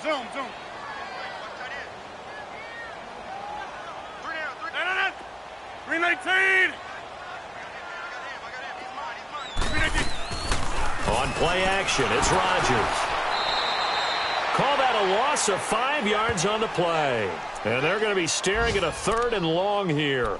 Zoom. 319. On play action, it's Rodgers. Call that a loss of 5 yards on the play. And they're going to be staring at a 3rd and long here.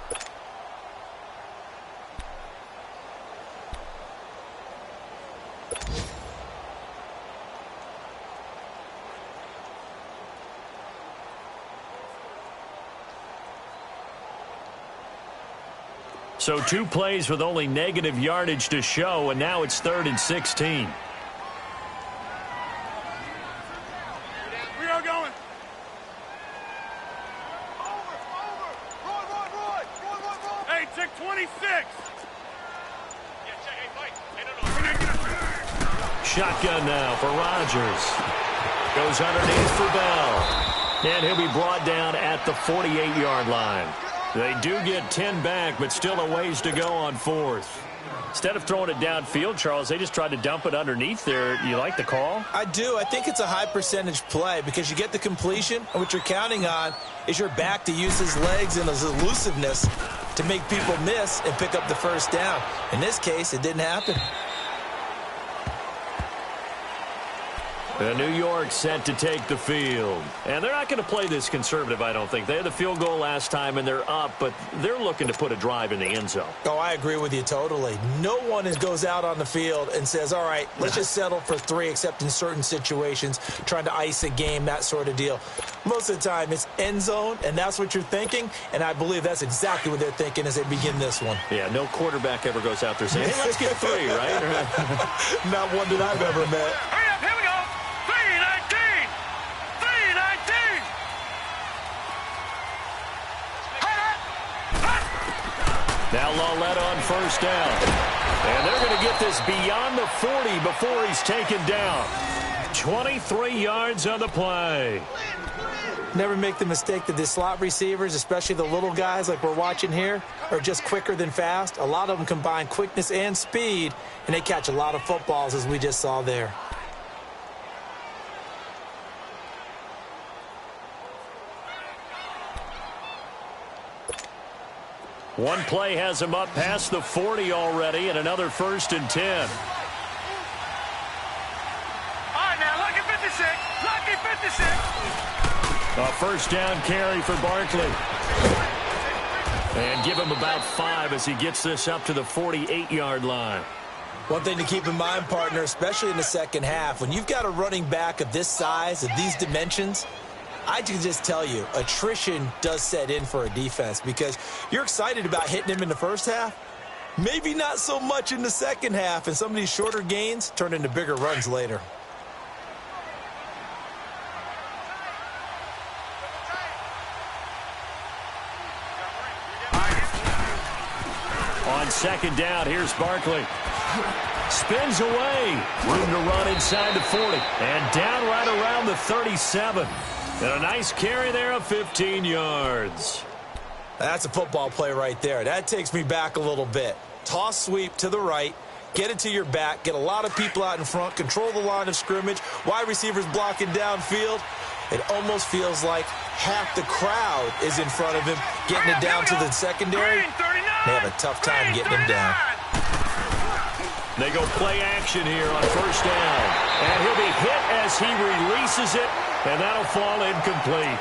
So 2 plays with only negative yardage to show, and now it's 3rd and 16. We are going. Roy. Hey, check 26. Shotgun now for Rodgers. Goes underneath for Bell. And he'll be brought down at the 48-yard line. They do get 10 back, but still a ways to go on 4th. Instead of throwing it downfield, Charles, they just tried to dump it underneath there. You like the call? I do. I think it's a high percentage play because you get the completion, and what you're counting on is your back to use his legs and his elusiveness to make people miss and pick up the first down. In this case, it didn't happen. And New York set to take the field. And they're not going to play this conservative, I don't think. They had the field goal last time, and they're up, but they're looking to put a drive in the end zone. Oh, I agree with you totally. No one goes out on the field and says, all right, let's just settle for 3, except in certain situations, trying to ice a game, that sort of deal. Most of the time, it's end zone, and that's what you're thinking, and I believe that's exactly what they're thinking as they begin this one. Yeah, no quarterback ever goes out there saying, hey, let's get 3, right? Not one that I've ever met. Hurry up, here we go. 319. Now Lawletta on first down. And they're going to get this beyond the 40 before he's taken down. 23 yards on the play. Never make the mistake that the slot receivers, especially the little guys like we're watching here, are just quicker than fast. A lot of them combine quickness and speed, and they catch a lot of footballs, as we just saw there. One play has him up past the 40 already, and another 1st and 10. All right, now, lucky 56. Lucky 56. A first down carry for Barkley. And give him about 5 as he gets this up to the 48-yard line. One thing to keep in mind, partner, especially in the second half, when you've got a running back of this size, of these dimensions, I can just tell you, attrition does set in for a defense because you're excited about hitting him in the first half. Maybe not so much in the second half, and some of these shorter gains turn into bigger runs later. On second down, here's Barkley. Spins away. Room to run inside the 40. And down right around the 37. And a nice carry there of 15 yards. That's a football play right there. That takes me back a little bit. Toss sweep to the right. Get it to your back. Get a lot of people out in front. Control the line of scrimmage. Wide receivers blocking downfield. It almost feels like half the crowd is in front of him, getting it down to the secondary. They have a tough time getting him down. They go play action here on first down. And he'll be hit as he releases it, and that'll fall incomplete.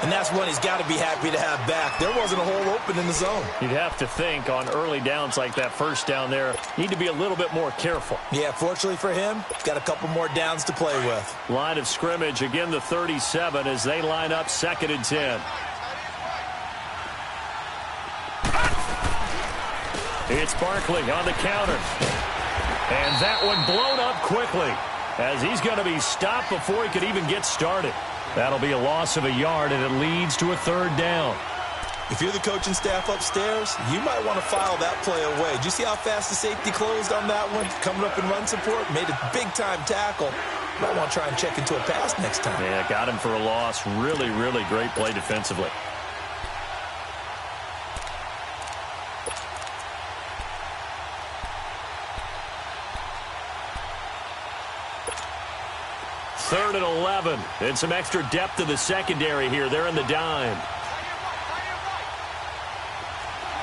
And that's one he's got to be happy to have back. There wasn't a hole open in the zone. You'd have to think on early downs like that first down there, need to be a little bit more careful. Yeah, fortunately for him, he's got a couple more downs to play with. Line of scrimmage, again the 37 as they line up 2nd and 10. It's Barkley on the counter. And that one blown up quickly as he's going to be stopped before he could even get started. That'll be a loss of a yard, and it leads to a 3rd down. If you're the coaching staff upstairs, you might want to file that play away. Did you see how fast the safety closed on that one? Coming up in run support, made a big-time tackle. Might want to try and check into a pass next time. Yeah, got him for a loss. Really, really great play defensively. 3rd and 11. And some extra depth to the secondary here. They're in the dime.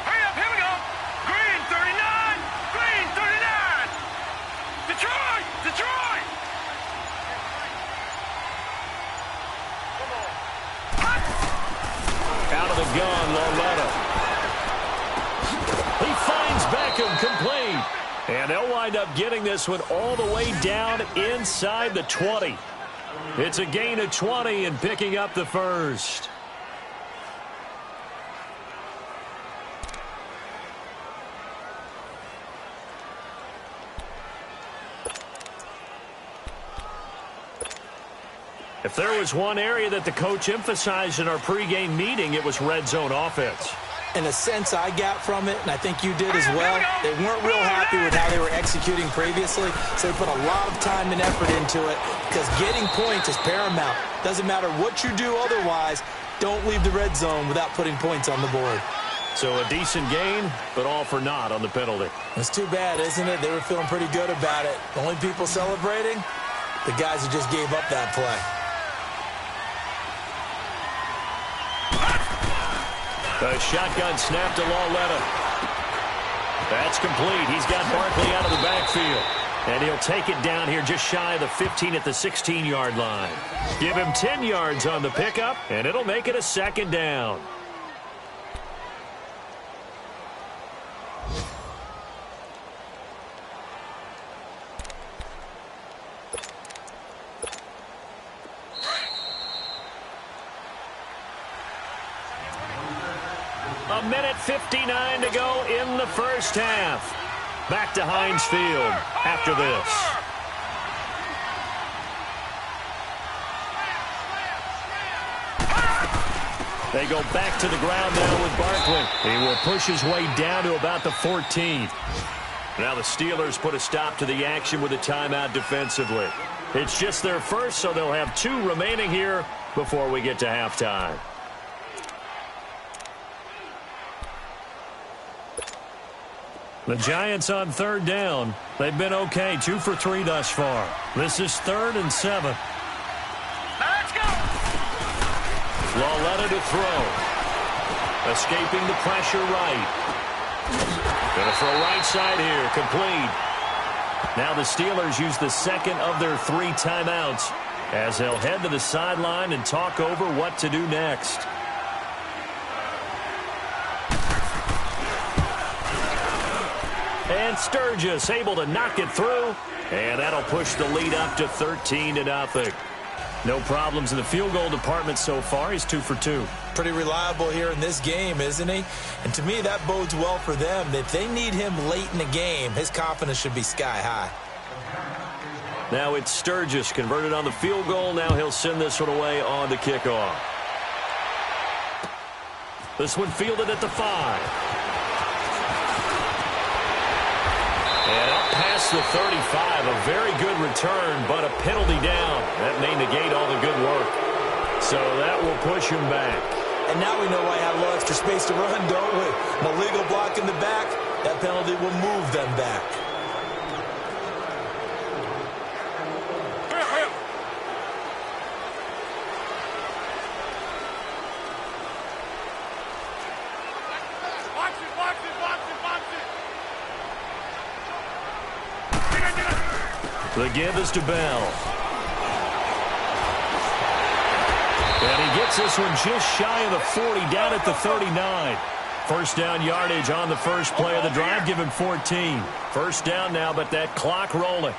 Hurry up, here we go. Green 39. Green 39. Detroit. Detroit. Out of the gun, Loletta. He finds Beckham, complete. And they'll wind up getting this one all the way down inside the 20. It's a gain of 20 and picking up the first. If there was one area that the coach emphasized in our pregame meeting, it was red zone offense. In a sense I got from it, and I think you did as well, they weren't real happy with how they were executing previously, so they put a lot of time and effort into it because getting points is paramount. Doesn't matter what you do otherwise, don't leave the red zone without putting points on the board. So a decent gain, but all for naught on the penalty. It's too bad, isn't it? They were feeling pretty good about it. The only people celebrating, the guys who just gave up that play. A shotgun snap to Loletta. That's complete. He's got Barkley out of the backfield. And he'll take it down here just shy of the 15 at the 16-yard line. Give him 10 yards on the pickup, and it'll make it a 2nd down. A minute 59 to go in the first half. Back to Heinz Field after this. They go back to the ground now with Barkley. He will push his way down to about the 14. Now the Steelers put a stop to the action with a timeout defensively. It's just their first, so they'll have 2 remaining here before we get to halftime. The Giants on 3rd down. They've been okay, 2 for 3 thus far. This is 3rd and 7. Let's go. Loletta to throw. Escaping the pressure right. Gonna throw right side here, complete. Now the Steelers use the 2nd of their 3 timeouts as they'll head to the sideline and talk over what to do next. And Sturgis able to knock it through, and that'll push the lead up to 13-0. No problems in the field goal department so far. He's 2 for 2. Pretty reliable here in this game, isn't he? And to me, that bodes well for them. If they need him late in the game, his confidence should be sky high. Now it's Sturgis converted on the field goal. Now he'll send this one away on the kickoff. This one fielded at the 5. And up past the 35, a very good return, but a penalty down. That may negate all the good work. So that will push him back. And now we know why I have a little extra space to run, don't we? An illegal block in the back, that penalty will move them back. The give is to Bell. And he gets this one just shy of the 40, down at the 39. First down yardage on the first play of the drive. Give him 14. First down now, but that clock rolling.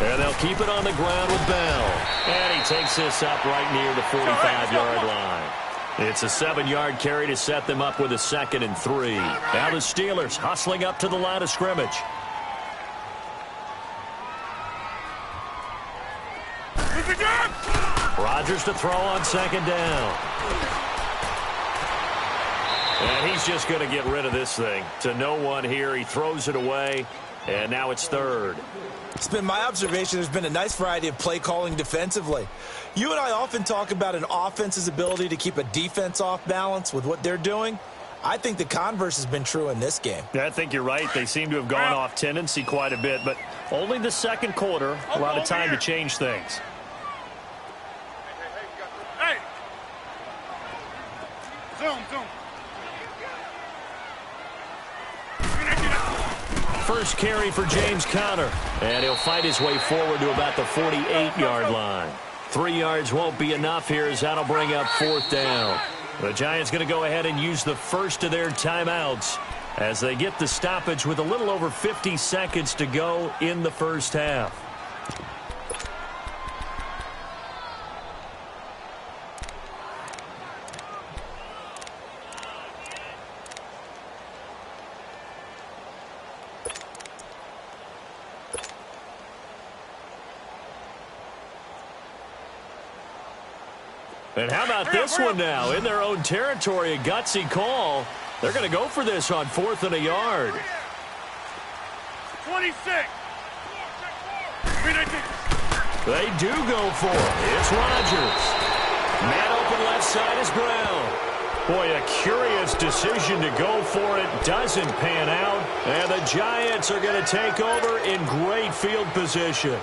And they'll keep it on the ground with Bell. And he takes this up right near the 45-yard line. It's a 7-yard carry to set them up with a 2nd and 3. Now the Steelers hustling up to the line of scrimmage. Rodgers to throw on 2nd down. And he's just going to get rid of this thing. To no one here. He throws it away. And now it's 3rd. It's been my observation there's been a nice variety of play calling defensively. You and I often talk about an offense's ability to keep a defense off balance with what they're doing. I think the converse has been true in this game. Yeah, I think you're right. They seem to have gone off tendency quite a bit, but only the second quarter, a lot of time to change things. Hey! Zoom. First carry for James Conner, and he'll fight his way forward to about the 48-yard line. 3 yards won't be enough here as that'll bring up 4th down. The Giants going to go ahead and use the first of their timeouts as they get the stoppage with a little over 50 seconds to go in the first half. And how about this one now? In their own territory, a gutsy call. They're going to go for this on 4th and a yard. 26. They do go for it. It's Rodgers. Man open left side is Brown. Boy, a curious decision to go for it. Doesn't pan out. And the Giants are going to take over in great field position.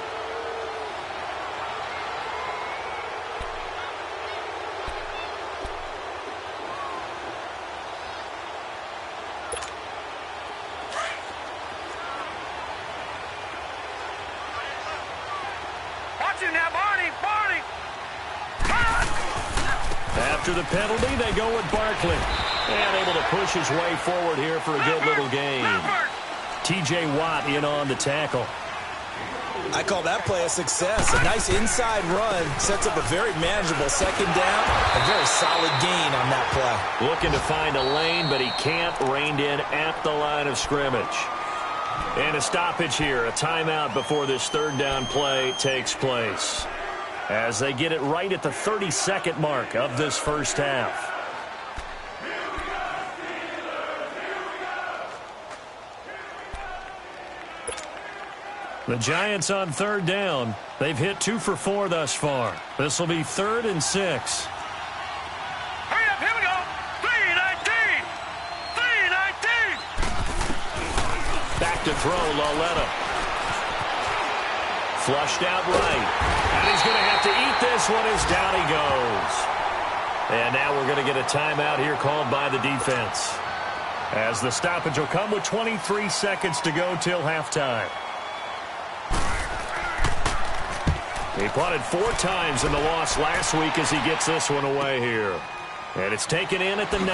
After the penalty, they go with Barkley. And able to push his way forward here for a good little gain. T.J. Watt in on the tackle. I call that play a success. A nice inside run sets up a very manageable second down. A very solid gain on that play. Looking to find a lane, but he can't. Reined in at the line of scrimmage. And a stoppage here. A timeout before this 3rd down play takes place, as they get it right at the 32nd mark of this first half. The Giants on 3rd down. They've hit 2 for 4 thus far. This will be 3rd and 6. Hurry up, here we go. 3-19. 3-19. Back to throw, Lauletta. Flushed out right. And he's going to have to eat this one as down he goes. And now we're going to get a timeout here called by the defense, as the stoppage will come with 23 seconds to go till halftime. He punted 4 times in the loss last week as he gets this one away here. And it's taken in at the 9.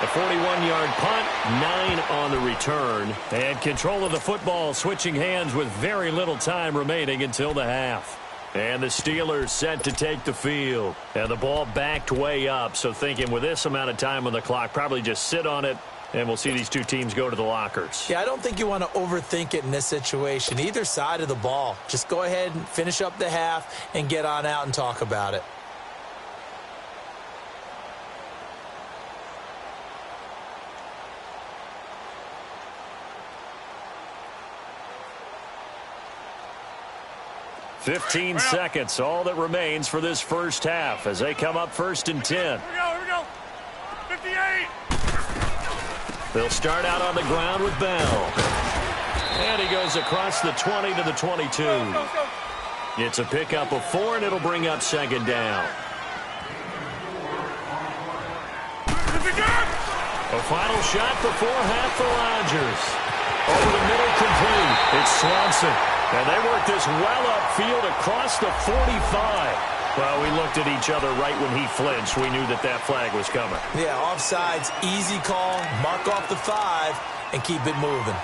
The 41-yard punt, 9 on the return. And control of the football switching hands with very little time remaining until the half. And the Steelers set to take the field. And the ball backed way up, so thinking with this amount of time on the clock, probably just sit on it, and we'll see these two teams go to the lockers. Yeah, I don't think you want to overthink it in this situation. Either side of the ball. Just go ahead and finish up the half and get on out and talk about it. "15 seconds, all that remains for this first half as they come up 1st and 10. Here we go. 58. They'll start out on the ground with Bell. And he goes across the 20 to the 22. Go. It's a pickup of 4, and it'll bring up 2nd down. A final shot before half for Rodgers. Over the middle, complete. It's Swanson. And they work this well upfield across the 45. Well, we looked at each other right when he flinched. We knew that that flag was coming. Yeah, offsides, easy call. Mark off the 5 and keep it moving.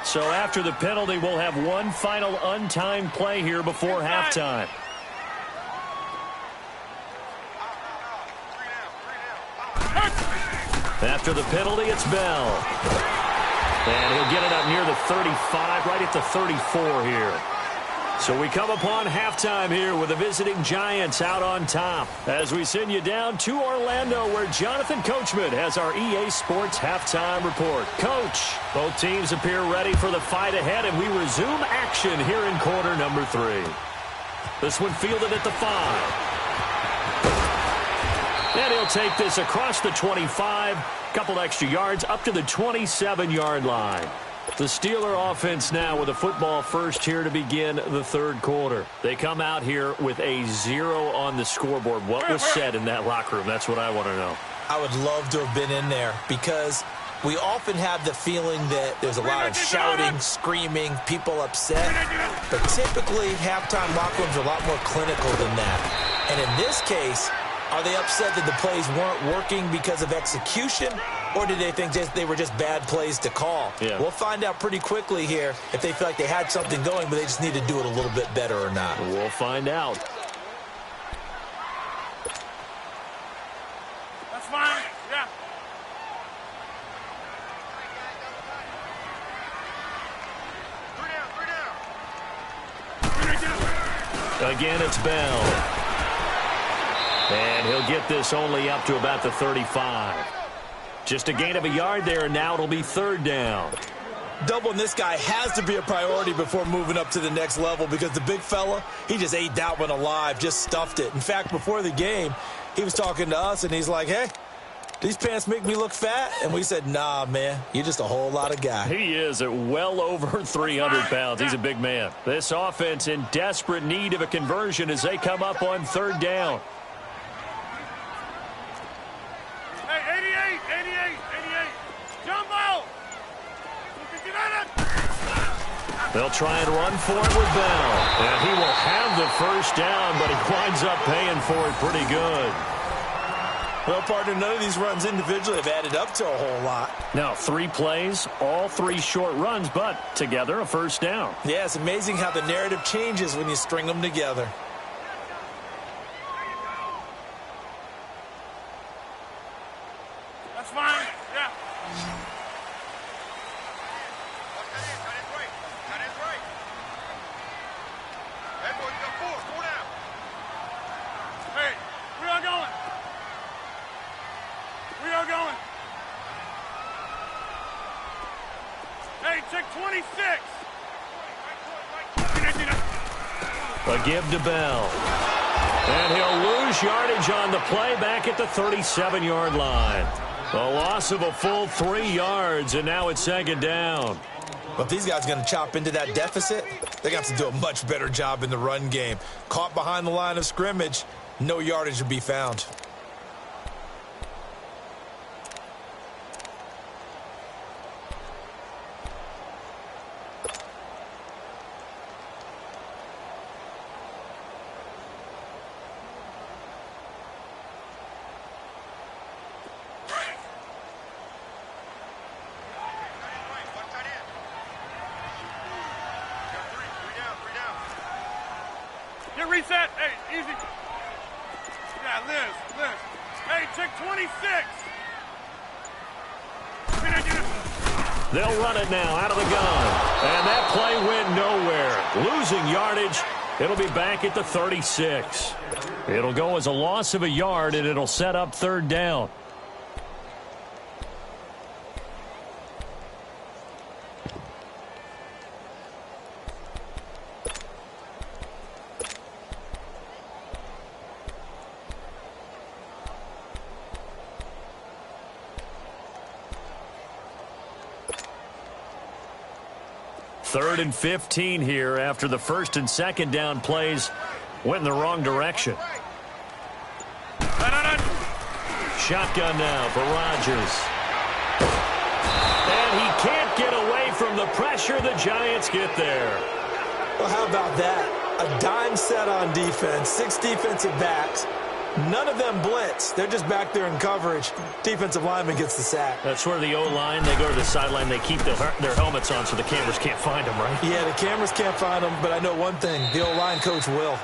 So after the penalty, we'll have one final untimed play here before halftime. After the penalty, it's Bell. And he'll get it up near the 35, right at the 34 here. So we come upon halftime here with the visiting Giants out on top as we send you down to Orlando where Jonathan Coachman has our EA Sports halftime report. Coach, both teams appear ready for the fight ahead, and we resume action here in quarter number 3. This one fielded at the 5. And he'll take this across the 25, couple extra yards up to the 27-yard line. The Steeler offense now with a football first here to begin the third quarter. They come out here with a 0 on the scoreboard. What was said in that locker room? That's what I want to know. I would love to have been in there because we often have the feeling that there's a lot of shouting, screaming, people upset. But typically, halftime locker rooms are a lot more clinical than that. And in this case, are they upset that the plays weren't working because of execution, or did they think they were just bad plays to call? Yeah. We'll find out pretty quickly here if they feel like they had something going, but they just need to do it a little bit better or not. We'll find out. That's fine. Yeah. Again, it's Bell. And he'll get this only up to about the 35. Just a gain of a yard there, and now it'll be third down. Doubling this guy has to be a priority before moving up to the next level because the big fella, he just ate that one alive, just stuffed it. In fact, before the game, he was talking to us, and he's like, hey, these pants make me look fat? And we said, nah, man, you're just a whole lot of guy. He is at well over 300 pounds. He's a big man. This offense in desperate need of a conversion as they come up on third down. Hey, 88. Jumbo! They'll try and run for it with Bell. And he will have the first down, but he winds up paying for it pretty good. Well, partner, none of these runs individually have added up to a whole lot. Now, 3 plays, all 3 short runs, but together a first down. Yeah, it's amazing how the narrative changes when you string them together. That's fine. Yeah. Hey, we are going. Hey, check 26. A give to Bell. And he'll lose yardage on the play back at the 37-yard line. A loss of a full 3 yards, and now it's second down. But if these guys are going to chop into that deficit, they're going to have to do a much better job in the run game. Caught behind the line of scrimmage, no yardage to be found. Get reset. Hey, easy. Yeah, Liz. Hey, check 26. They'll run it now out of the gun. And that play went nowhere. Losing yardage. It'll be back at the 36. It'll go as a loss of a yard, and it'll set up third down. Third and 15 here after the first and second down plays went in the wrong direction. Shotgun now for Rodgers. And he can't get away from the pressure. The Giants get there. Well, how about that? A dime set on defense, 6 defensive backs. None of them blitz. They're just back there in coverage. Defensive lineman gets the sack. That's where the O-line, they go to the sideline, they keep their helmets on so the cameras can't find them, right? Yeah, the cameras can't find them, but I know one thing. The O-line coach will.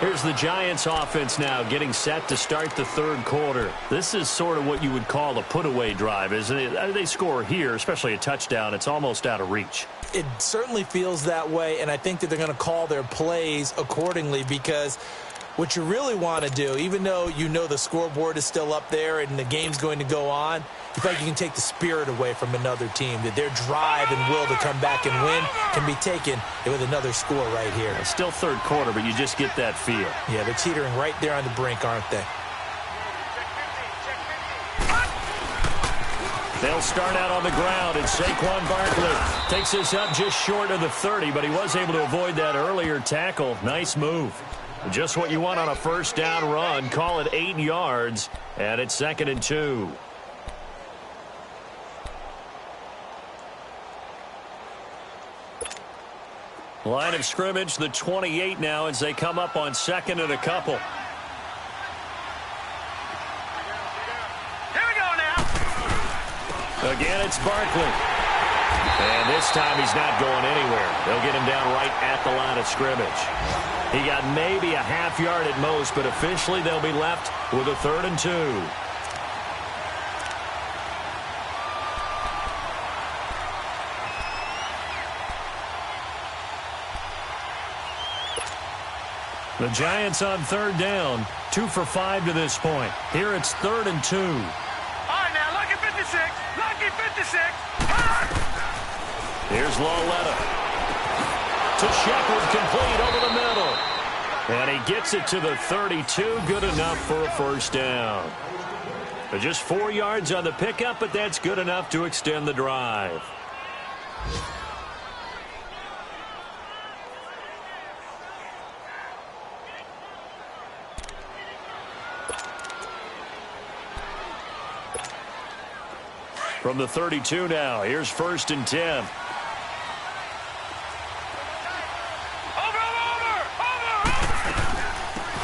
Here's the Giants offense now getting set to start the third quarter. This is sort of what you would call a put-away drive, isn't it? They score here, especially a touchdown. It's almost out of reach. It certainly feels that way, and I think that they're going to call their plays accordingly, because what you really want to do, even though you know the scoreboard is still up there and the game's going to go on, you feel like you can take the spirit away from another team, that their drive and will to come back and win can be taken with another score right here. It's still third quarter, but you just get that feel. Yeah, they're teetering right there on the brink, aren't they? They'll start out on the ground, and Saquon Barkley takes this up just short of the 30, but he was able to avoid that earlier tackle. Nice move. Just what you want on a first down run. Call it 8 yards, and it's 2nd and 2. Line of scrimmage, the 28 now, as they come up on 2nd and a couple. Again, it's Barkley. And this time he's not going anywhere. They'll get him down right at the line of scrimmage. He got maybe a half yard at most, but officially they'll be left with a 3rd and 2. The Giants on 3rd down, 2 for 5 to this point. Here it's 3rd and 2. Lucky 56. Here's Lawletta. To Shepard, complete over the middle. And he gets it to the 32. Good enough for a first down. Just 4 yards on the pickup, but that's good enough to extend the drive. From the 32 now, here's 1st and 10. Over.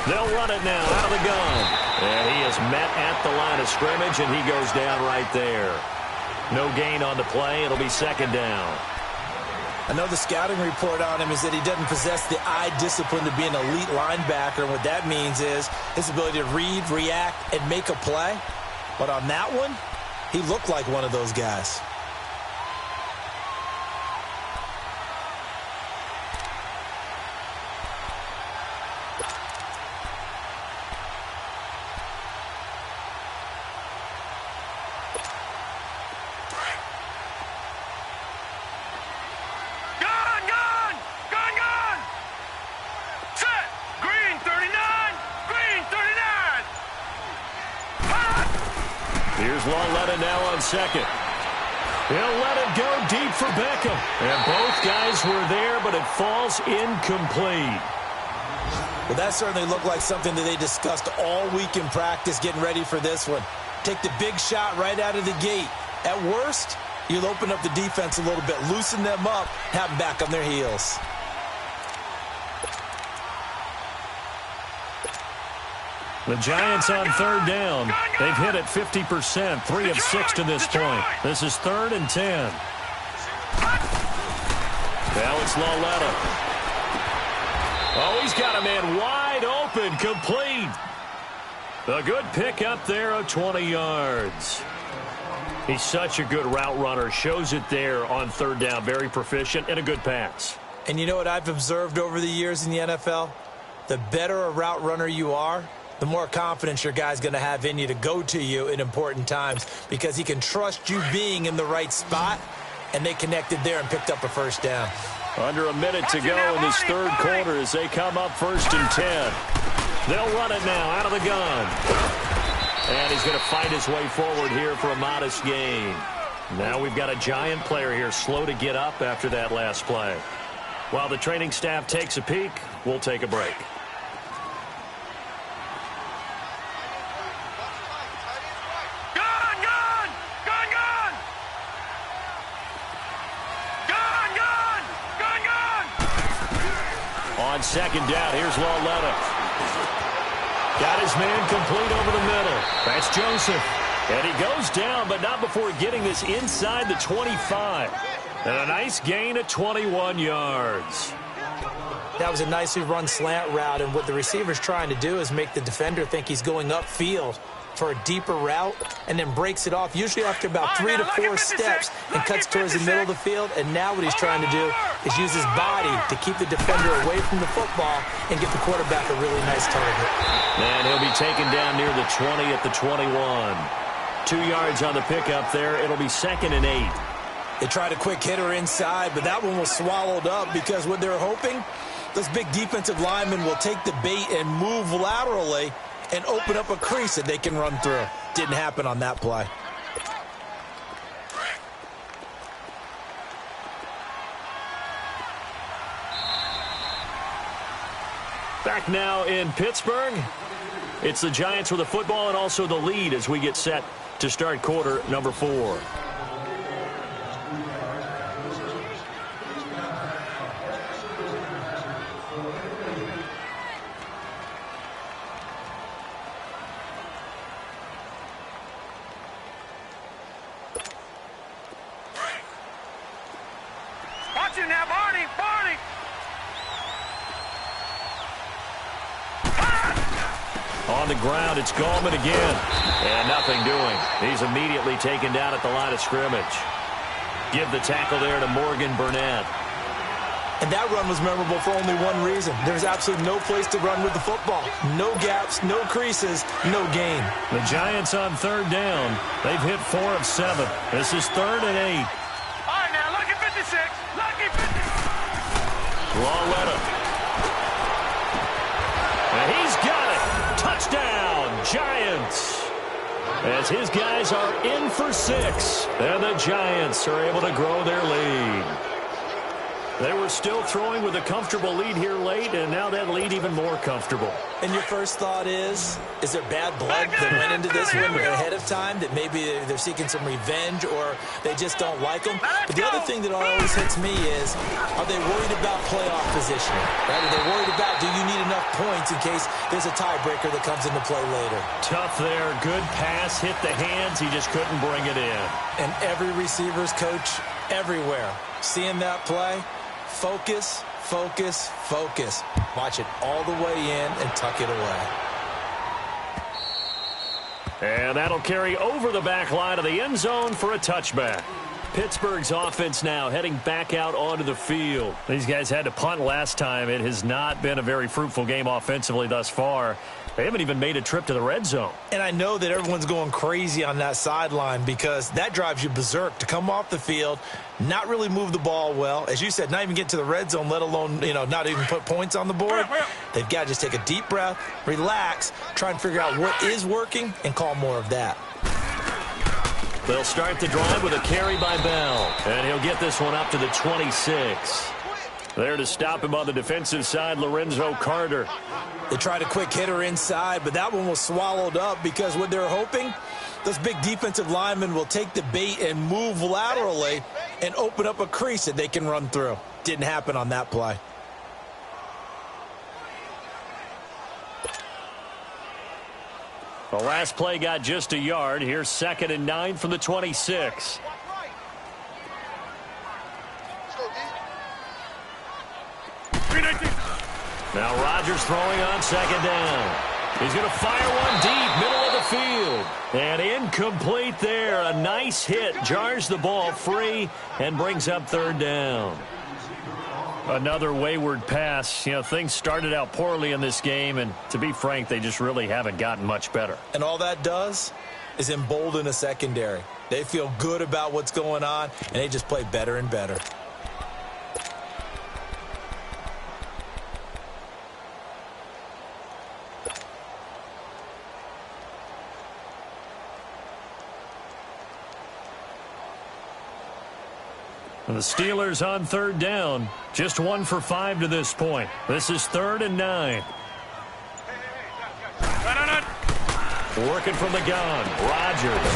They'll run it now out of the gun. And he is met at the line of scrimmage, and he goes down right there. No gain on the play. It'll be 2nd down. I know the scouting report on him is that he doesn't possess the eye discipline to be an elite linebacker. And what that means is his ability to read, react, and make a play. But on that one, he looked like one of those guys. Lawletta now on 2nd. He'll let it go deep for Beckham. And both guys were there, but it falls incomplete. Well, that certainly looked like something that they discussed all week in practice getting ready for this one. Take the big shot right out of the gate. At worst, you'll open up the defense a little bit, loosen them up, have them back on their heels. The Giants on 3rd down. They've hit it 50%, 3 of 6 to this point. This is 3rd and 10. Now it's Lawletta. Oh, he's got a man wide open, complete. A good pick up there of 20 yards. He's such a good route runner. Shows it there on 3rd down. Very proficient and a good pass. And you know what I've observed over the years in the NFL? The better a route runner you are, the more confidence your guy's going to have in you to go to you in important times, because he can trust you being in the right spot, and they connected there and picked up a first down. Under a minute to go in this 3rd quarter as they come up 1st and 10. They'll run it now out of the gun. And he's going to fight his way forward here for a modest gain. Now we've got a Giant player here slow to get up after that last play. While the training staff takes a peek, we'll take a break. On 2nd down, here's Lawletta. Got his man complete over the middle. That's Joseph. And he goes down, but not before getting this inside the 25. And a nice gain of 21 yards. That was a nicely run slant route, and what the receiver's trying to do is make the defender think he's going upfield for a deeper route, and then breaks it off, usually after about 3 to 4 steps, and cuts towards the middle of the field. And now what he's trying to do is use his body to keep the defender away from the football and get the quarterback a really nice target. And he'll be taken down near the 20 at the 21. 2 yards on the pickup there. It'll be 2nd and 8. They tried a quick hitter inside, but that one was swallowed up because what they're hoping, those big defensive linemen will take the bait and move laterally and open up a crease that they can run through. Didn't happen on that play. Back now in Pittsburgh. It's the Giants with the football and also the lead as we get set to start quarter number 4. Watch it now, Barney! Barney! On the ground, it's Gallman again. And nothing doing. He's immediately taken down at the line of scrimmage. Give the tackle there to Morgan Burnett. And that run was memorable for only one reason. There's absolutely no place to run with the football. No gaps, no creases, no gain. The Giants on 3rd down. They've hit 4 of 7. This is 3rd and 8. All right, now, lucky 56. Lucky 56. Lawletta. And he's got it. Touchdown, Giants. As his guys are in for 6. And the Giants are able to grow their lead. They were still throwing with a comfortable lead here late, and now that lead even more comfortable. And your first thought is there bad blood that went into this one ahead of time, that maybe they're seeking some revenge or they just don't like them? But the other thing that always hits me is, are they worried about playoff positioning? Right? Are they worried about, do you need enough points in case there's a tiebreaker that comes into play later? Tough there. Good pass. Hit the hands. He just couldn't bring it in. And every receiver's coach everywhere, seeing that play, focus, focus, focus. Watch it all the way in and tuck it away. And that'll carry over the back line of the end zone for a touchback. Pittsburgh's offense now heading back out onto the field. These guys had to punt last time. It has not been a very fruitful game offensively thus far. They haven't even made a trip to the red zone. And I know that everyone's going crazy on that sideline because that drives you berserk to come off the field, not really move the ball well. As you said, not even get to the red zone, let alone, not even put points on the board. They've got to just take a deep breath, relax, try and figure out what is working, and call more of that. They'll start the drive with a carry by Bell. And he'll get this one up to the 26. There to stop him on the defensive side, Lorenzo Carter. They tried a quick hitter inside, but that one was swallowed up because what they're hoping, those big defensive linemen will take the bait and move laterally and open up a crease that they can run through. Didn't happen on that play. The last play got just a yard. Here's 2nd and 9 from the 26. Now Rodgers throwing on 2nd down. He's going to fire one deep, middle of the field. And incomplete there. A nice hit. Jars the ball free and brings up 3rd down. Another wayward pass. Things started out poorly in this game, and to be frank, they just really haven't gotten much better. And all that does is embolden a secondary. They feel good about what's going on, and they just play better and better. The Steelers on 3rd down. Just 1 for 5 to this point. This is 3rd and 9. Working from the gun. Rodgers.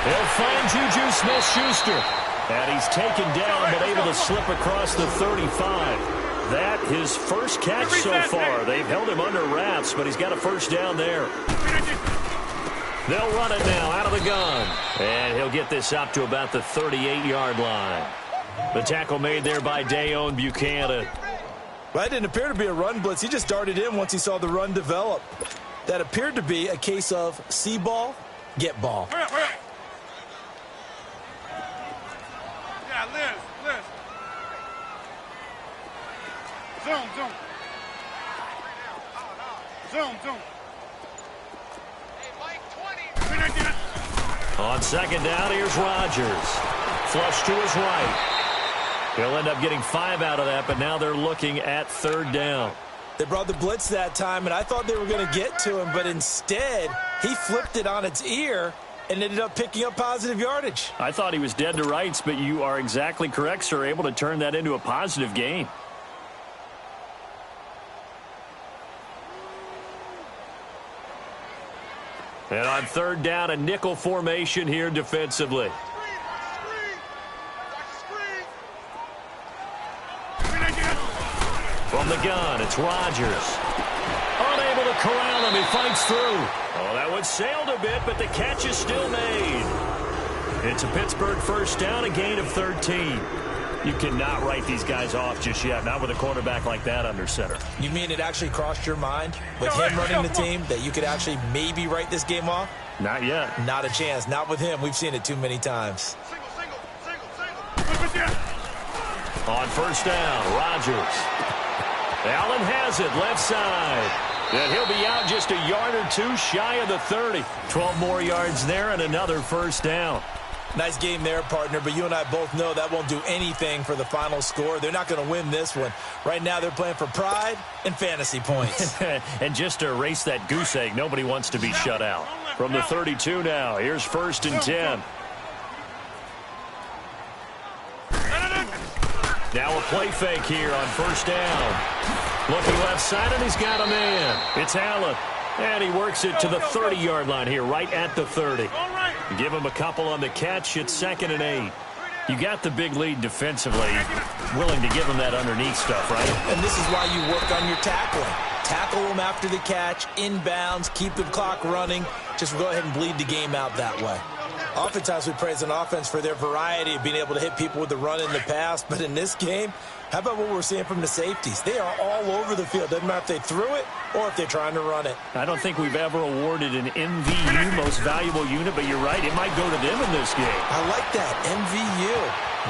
He'll find Juju Smith-Schuster. And he's taken down but able to slip across the 35. That his first catch so far. They've held him under wraps, but he's got a first down there. They'll run it now out of the gun. And he'll get this up to about the 38-yard line. The tackle made there by Dayon Buchanan. Well, that didn't appear to be a run blitz. He just darted in once he saw the run develop. That appeared to be a case of see ball, get ball. Hurry up, hurry up. Yeah, Liz. Zoom. Zoom. Hey, Mike, 20. On second down, here's Rodgers. Flush to his right. He'll end up getting 5 out of that, but now they're looking at third down. They brought the blitz that time, and I thought they were going to get to him, but instead, he flipped it on its ear and ended up picking up positive yardage. I thought he was dead to rights, but you are exactly correct, sir, able to turn that into a positive gain. And on third down, a nickel formation here defensively. From the gun, it's Rodgers. Unable to corral him, he fights through. Oh, that one sailed a bit, but the catch is still made. It's a Pittsburgh first down, a gain of 13. You cannot write these guys off just yet, not with a quarterback like that under center. You mean it actually crossed your mind with him running the team that you could actually maybe write this game off? Not yet. Not a chance. Not with him. We've seen it too many times. Single. On first down, Rodgers. Allen has it, left side. And he'll be out just a yard or two shy of the 30. 12 more yards there and another first down. Nice game there, partner, but you and I both know that won't do anything for the final score. They're not going to win this one. Right now they're playing for pride and fantasy points. And just to erase that goose egg, nobody wants to be shut out. From the 32 now, here's first and 10. Now a play fake here on first down. Looking left side, and he's got a man. It's Allen. And he works it to the 30-yard line here, right at the 30. Give him a couple on the catch. It's 2nd and 8. You got the big lead defensively. Willing to give him that underneath stuff, right? And this is why you work on your tackling. Tackle him after the catch, inbounds, keep the clock running. Just go ahead and bleed the game out that way. Oftentimes we praise an offense for their variety of being able to hit people with the run in the pass. But in this game, how about what we're seeing from the safeties? They are all over the field. Doesn't matter if they threw it or if they're trying to run it. I don't think we've ever awarded an MVU, most valuable unit, but you're right. It might go to them in this game. I like that. MVU.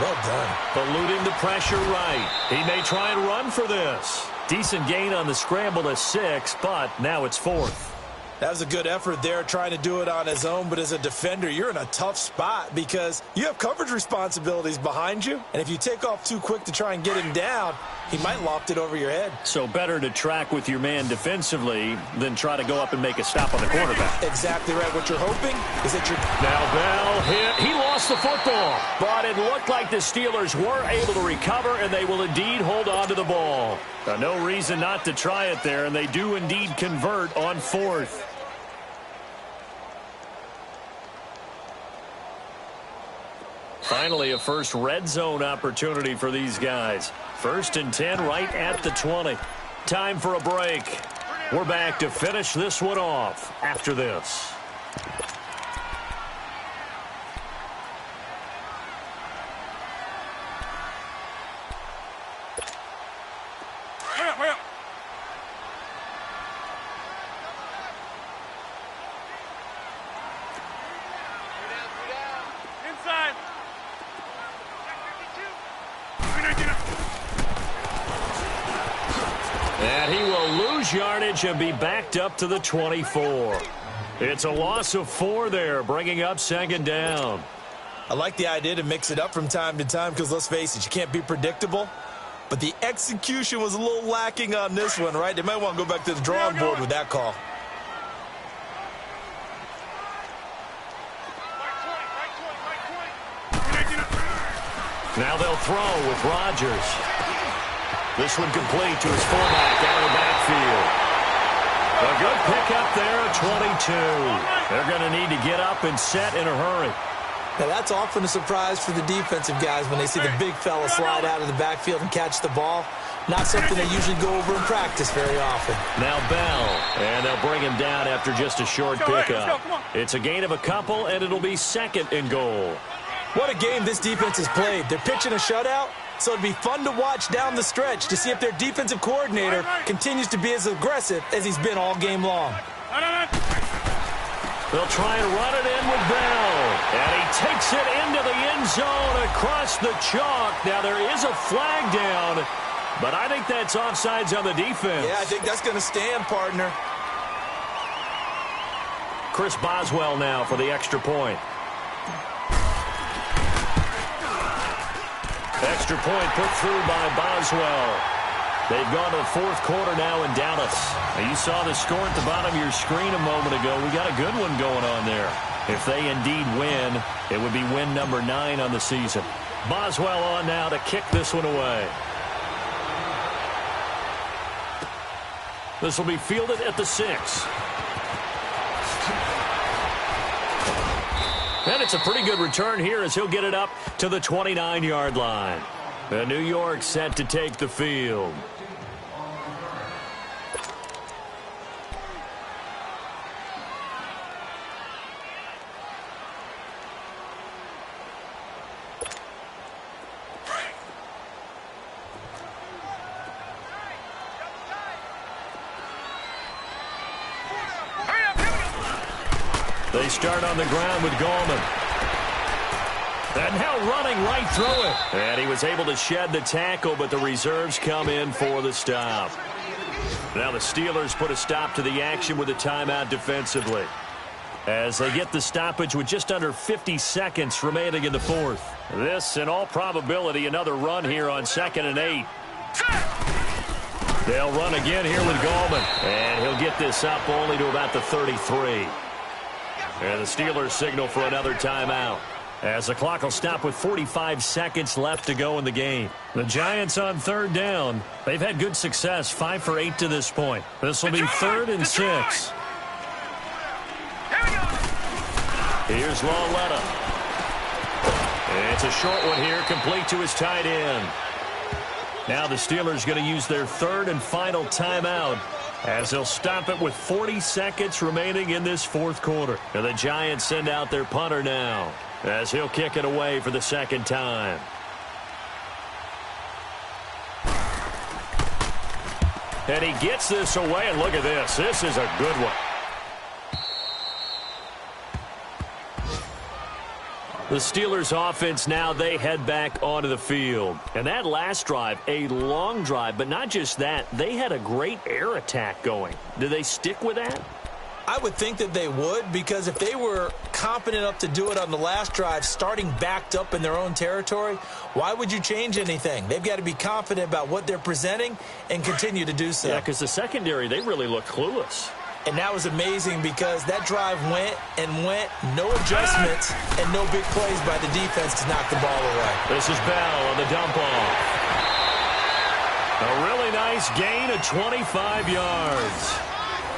Well done. Eluding the pressure right. He may try and run for this. Decent gain on the scramble to 6, but now it's 4th. That was a good effort there, trying to do it on his own. But as a defender, you're in a tough spot because you have coverage responsibilities behind you. And if you take off too quick to try and get him down, he might loft it over your head. So better to track with your man defensively than try to go up and make a stop on the quarterback. Exactly right. What you're hoping is that you're... Now Bell hit. He lost the football. But it looked like the Steelers were able to recover, and they will indeed hold on to the ball. No reason not to try it there, and they do indeed convert on 4th. Finally, a first red zone opportunity for these guys. 1st and 10 right at the 20. Time for a break. We're back to finish this one off after this. Hurry up. Inside. And he will lose yardage and be backed up to the 24. It's a loss of 4 there, bringing up 2nd down. I like the idea to mix it up from time to time because, let's face it, you can't be predictable. But the execution was a little lacking on this one, right? They might want to go back to the drawing board with that call. Now they'll throw with Rodgers. This one complete to his fullback out of the backfield. A good pickup there at 22. They're going to need to get up and set in a hurry. Now, that's often a surprise for the defensive guys when they see the big fella slide out of the backfield and catch the ball. Not something they usually go over in practice very often. Now Bell, and they'll bring him down after just a short pickup. It's a gain of a couple, and it'll be 2nd and goal. What a game this defense has played. They're pitching a shutout, So it'd be fun to watch down the stretch to see if their defensive coordinator continues to be as aggressive as he's been all game long. They'll try and run it in with Bell. And he takes it into the end zone across the chalk. Now there is a flag down, but I think that's offsides on the defense. Yeah, I think that's going to stand, partner. Chris Boswell now for the extra point. Extra point put through by Boswell. They've gone to the fourth quarter now in Dallas. Now you saw the score at the bottom of your screen a moment ago. We got a good one going on there. If they indeed win, it would be win number 9 on the season. Boswell on now to kick this one away. This will be fielded at the 6. And it's a pretty good return here as he'll get it up to the 29-yard line. The New York set to take the field. They start on the ground with Gallman. And now running right through it. And he was able to shed the tackle, but the reserves come in for the stop. Now the Steelers put a stop to the action with a timeout defensively, as they get the stoppage with just under 50 seconds remaining in the fourth. This, in all probability, another run here on 2nd and 8. They'll run again here with Gallman. And he'll get this up only to about the 33. And the Steelers signal for another timeout, as the clock will stop with 45 seconds left to go in the game. The Giants on 3rd down. They've had good success, 5 for 8 to this point. This will be 3rd and 6. Here's Lawletta. It's a short one here, complete to his tight end. Now the Steelers going to use their 3rd and final timeout, as they'll stop it with 40 seconds remaining in this fourth quarter. And the Giants send out their punter now, as he'll kick it away for the 2nd time. And he gets this away, and look at this. This is a good one. The Steelers offense now, they head back onto the field. And that last drive, a long drive, but not just that, they had a great air attack going. Do they stick with that? I would think that they would, because if they were confident enough to do it on the last drive, starting backed up in their own territory, why would you change anything? They've got to be confident about what they're presenting and continue to do so. Yeah, because the secondary, they really look clueless. And that was amazing, because that drive went and went, no adjustments and no big plays by the defense to knock the ball away. This is Bell on the dump off. A really nice gain of 25 yards.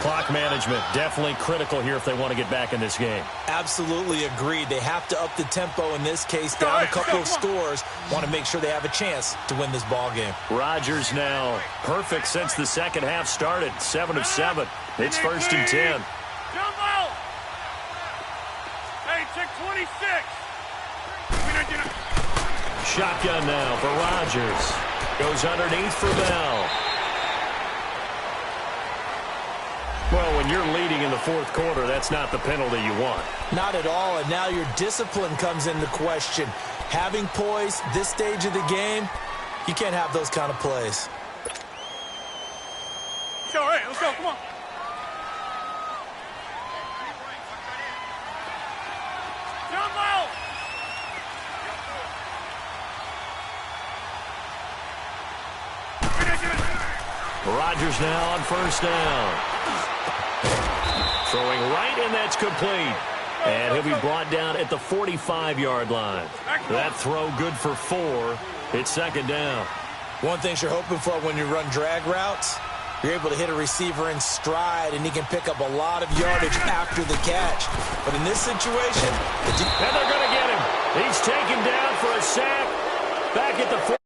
Clock management definitely critical here if they want to get back in this game. Absolutely agreed. They have to up the tempo in this case, down a couple of scores. Want to make sure they have a chance to win this ball game. Rodgers now perfect since the second half started. 7 of 7. It's 1st and 10. Jumbo! Hey, check 26. Shotgun now for Rodgers. Goes underneath for Bell. Well, when you're leading in the fourth quarter, that's not the penalty you want. Not at all, and now your discipline comes into question. Having poise this stage of the game, you can't have those kind of plays. It's all right. Let's go. Come on. Jumbo! Rodgers now on 1st down. Throwing right, and that's complete. And he'll be brought down at the 45-yard line. That throw good for 4. It's 2nd down. One thing you're hoping for when you run drag routes, you're able to hit a receiver in stride, and he can pick up a lot of yardage after the catch. But in this situation, and they're going to get him. He's taken down for a sack back at the 40.